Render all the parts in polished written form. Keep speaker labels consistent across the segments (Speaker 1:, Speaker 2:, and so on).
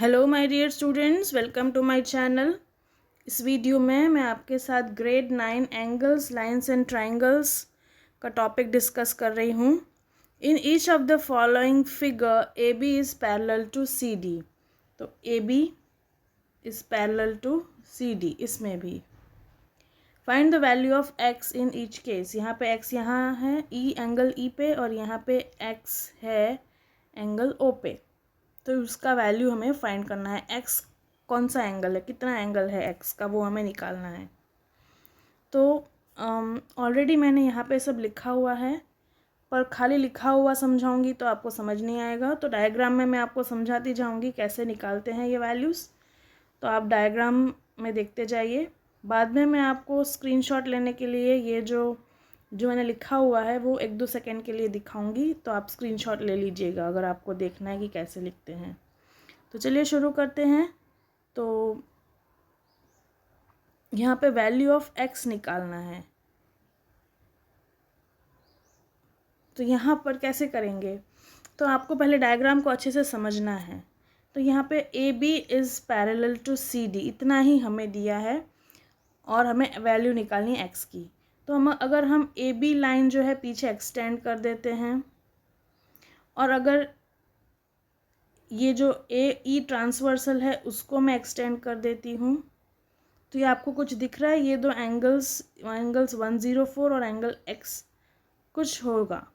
Speaker 1: Hello my dear students, welcome to my channel. इस video में मैं आपके साथ grade 9 angles, lines and triangles का टॉपिक डिस्कस कर रही हूँ। In each of the following figure A B is parallel to C D. तो A B is parallel to C D. इसमें भी find the value of x in each case. यहाँ पे x यहाँ है एंगल ई पे, और यहाँ पे एक्स है एंगल ओ पे। तो उसका वैल्यू हमें फाइंड करना है। एक्स कौन सा एंगल है, कितना एंगल है एक्स का, वो हमें निकालना है। तो ऑलरेडी मैंने यहाँ पे सब लिखा हुआ है, पर खाली लिखा हुआ समझाऊंगी तो आपको समझ नहीं आएगा। तो डायग्राम में मैं आपको समझाती जाऊंगी कैसे निकालते हैं ये वैल्यूज़। तो आप डायग्राम में देखते जाइए। बाद में मैं आपको स्क्रीनशॉट लेने के लिए ये जो मैंने लिखा हुआ है वो 1-2 सेकेंड के लिए दिखाऊंगी, तो आप स्क्रीनशॉट ले लीजिएगा अगर आपको देखना है कि कैसे लिखते हैं। तो चलिए शुरू करते हैं। तो यहाँ पे वैल्यू ऑफ एक्स निकालना है। तो यहाँ पर कैसे करेंगे, तो आपको पहले डायग्राम को अच्छे से समझना है। तो यहाँ पे A B is parallel to C D, इतना ही हमें दिया है और हमें वैल्यू निकालनी है एक्स की। तो अगर हम ए बी लाइन जो है पीछे एक्सटेंड कर देते हैं, और अगर ये जो ए ई ट्रांसवर्सल है उसको मैं एक्सटेंड कर देती हूँ, तो ये आपको कुछ दिख रहा है। ये दो एंगल्स 104 और एंगल एक्स कुछ होगा।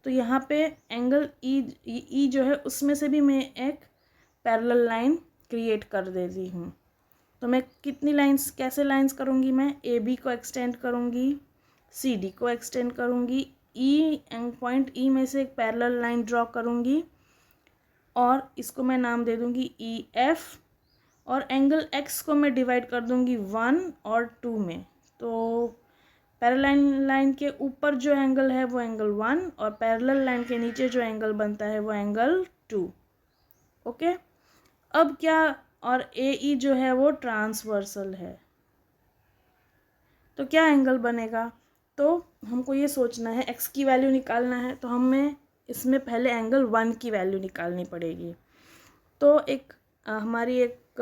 Speaker 1: तो यहाँ पे एंगल ई जो है उसमें से भी मैं एक पैरेलल लाइन क्रिएट कर देती हूँ। तो मैं कितनी लाइंस, कैसे लाइंस करूँगी, मैं ए बी को एक्सटेंड करूँगी, सी डी को एक्सटेंड करूँगी, पॉइंट ई में से एक पैरेलल लाइन ड्रॉ करूँगी और इसको मैं नाम दे दूँगी ई एफ, और एंगल एक्स को मैं डिवाइड कर दूँगी 1 और 2 में। तो पैरेलल लाइन के ऊपर जो एंगल है वो एंगल 1, और पैरेलल लाइन के नीचे जो एंगल बनता है वो एंगल 2। ओके, अब क्या, और ए ई जो है वो ट्रांसवर्सल है, तो क्या एंगल बनेगा। तो हमको ये सोचना है, एक्स की वैल्यू निकालना है, तो हमें इसमें पहले एंगल 1 की वैल्यू निकालनी पड़ेगी। तो हमारी एक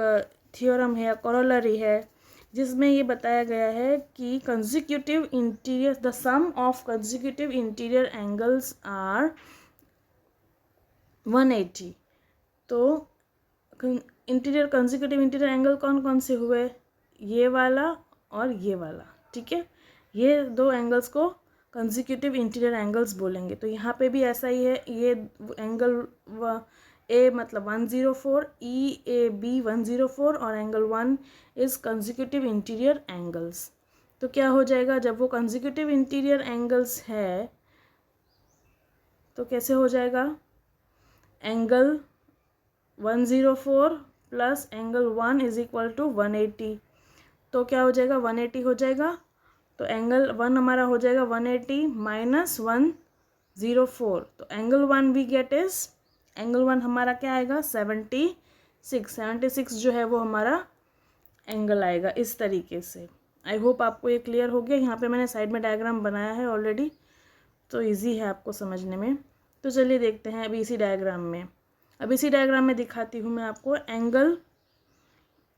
Speaker 1: थ्योरम है, कोरोलरी है, जिसमें ये बताया गया है कि consecutive interior, the sum of consecutive interior angles are 180। तो इंटीरियर कंसेक्यूटिव इंटीरियर एंगल कौन कौन से हुए, ये वाला और ये वाला, ठीक है। ये दो एंगल्स को कंसेक्यूटिव इंटीरियर एंगल्स बोलेंगे। तो यहाँ पे भी ऐसा ही है। ये एंगल ए मतलब 104, ई ए बी 104, और angle 1 is consecutive interior angles. तो क्या हो जाएगा, जब वो कंसेक्यूटिव इंटीरियर एंगल्स है तो कैसे हो जाएगा, angle 104 plus angle 1 is equal to 180। तो क्या हो जाएगा, 180 हो जाएगा। तो एंगल 1 हमारा हो जाएगा 180 माइनस 104। तो angle 1 we get is, angle 1 हमारा क्या आएगा, 76 जो है वो हमारा एंगल आएगा इस तरीके से। आई होप आपको ये क्लियर हो गया। यहाँ पे मैंने साइड में डायग्राम बनाया है ऑलरेडी, तो इजी है आपको समझने में। तो चलिए देखते हैं अभी इसी डायग्राम में दिखाती हूँ मैं आपको एंगल।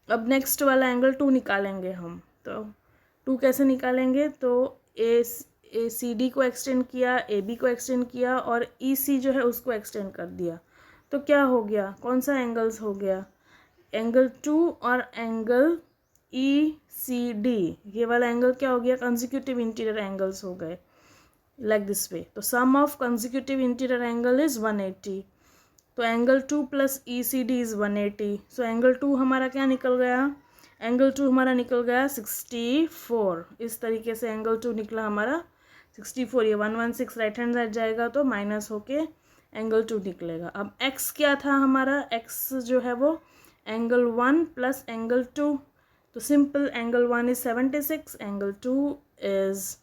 Speaker 1: अब नेक्स्ट वाला एंगल 2 निकालेंगे हम। तो 2 कैसे निकालेंगे, तो ए सी डी को एक्सटेंड किया, ए बी को एक्सटेंड किया, और ई सी जो है उसको एक्सटेंड कर दिया। तो क्या हो गया, कौन सा एंगल्स हो गया, एंगल 2 और एंगल ई सी डी, ये वाला एंगल क्या हो गया, कंसेक्यूटिव इंटीरियर एंगल्स हो गए, लाइक दिस वे। तो sum of consecutive interior angle is 180। तो angle 2 plus E C D is 180। So angle 2 हमारा क्या निकल गया, एंगल 2 हमारा निकल गया 64। इस तरीके से एंगल 2 निकला हमारा 64। ये 116 राइट हैंड साइड जाएगा तो माइनस होके एंगल 2 निकलेगा। अब एक्स क्या था हमारा, एक्स जो है वो एंगल 1 प्लस एंगल 2। तो simple, angle 1 is 76, angle 2 is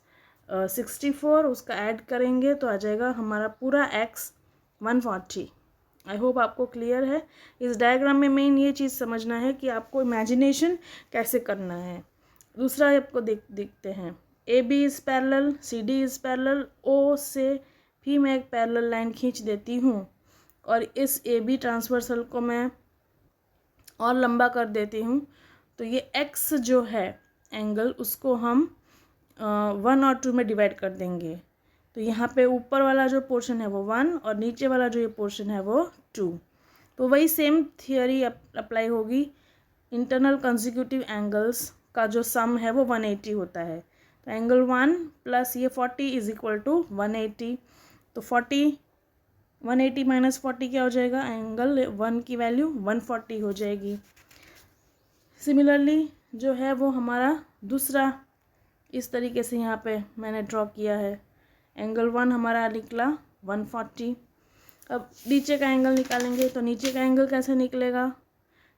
Speaker 1: 64, उसका ऐड करेंगे तो आ जाएगा हमारा पूरा एक्स 140। आई होप आपको क्लियर है। इस डायग्राम में मेन ये चीज़ समझना है कि आपको इमेजिनेशन कैसे करना है। दूसरा आपको देखते हैं, A B is parallel, C D is parallel, O से भी मैं एक पैरेलल लाइन खींच देती हूँ, और इस ए बी ट्रांसवर्सल को मैं और लंबा कर देती हूँ तो ये एक्स जो है एंगल उसको हम 1 और 2 में डिवाइड कर देंगे। तो यहाँ पे ऊपर वाला जो पोर्शन है वो 1 और नीचे वाला जो ये पोर्शन है वो 2। तो वही सेम थियोरी अप्लाई होगी। इंटरनल कंसेक्यूटिव एंगल्स का जो सम है वो 180 होता है। तो एंगल 1 प्लस ये 40 इज इक्वल टू 180। तो 180 माइनस 40 क्या हो जाएगा, एंगल 1 की वैल्यू 140 हो जाएगी। सिमिलरली जो है वो हमारा दूसरा इस तरीके से यहाँ पे मैंने ड्रॉ किया है। एंगल 1 हमारा निकला 140। अब नीचे का एंगल निकालेंगे तो नीचे का एंगल कैसे निकलेगा,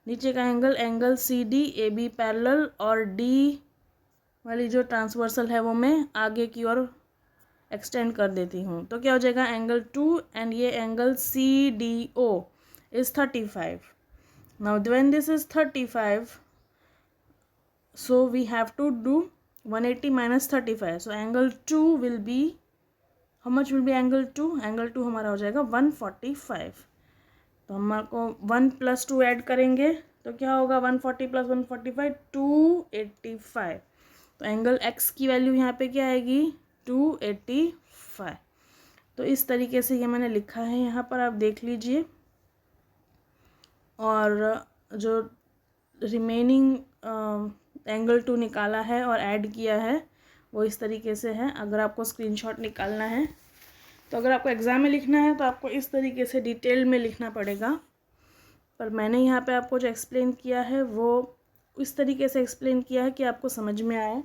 Speaker 1: नीचे का angle C D A B parallel और डी वाली जो ट्रांसवर्सल है वो मैं आगे की ओर एक्सटेंड कर देती हूँ। तो क्या हो जाएगा, एंगल 2 एंड ये angle C D O is 35। Now when this is 35 so we have to do 180 minus 35। so angle 2 will be, how much will be angle 2? angle 2 हमारा हो जाएगा 145। तो हमारे को 1 प्लस 2 ऐड करेंगे तो क्या होगा, 140 प्लस 145 285। तो एंगल x की वैल्यू यहाँ पे क्या आएगी, 285। तो इस तरीके से ये मैंने लिखा है, यहाँ पर आप देख लीजिए। और जो रिमेनिंग एंगल 2 निकाला है और ऐड किया है वो इस तरीके से है। अगर आपको स्क्रीनशॉट निकालना है तो अगर आपको एग्ज़ाम में लिखना है तो आपको इस तरीके से डिटेल में लिखना पड़ेगा, पर मैंने यहाँ पे आपको जो एक्सप्लेन किया है वो इस तरीके से एक्सप्लेन किया है कि आपको समझ में आए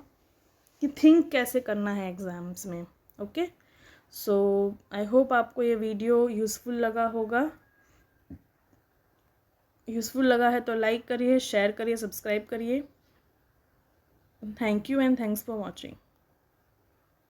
Speaker 1: कि थिंक कैसे करना है एग्ज़ाम्स में। ओके, सो आई होप आपको ये वीडियो यूज़फुल लगा होगा। यूज़फुल लगा है तो लाइक करिए, शेयर करिए, सब्सक्राइब करिए। Thank you and thanks for watching.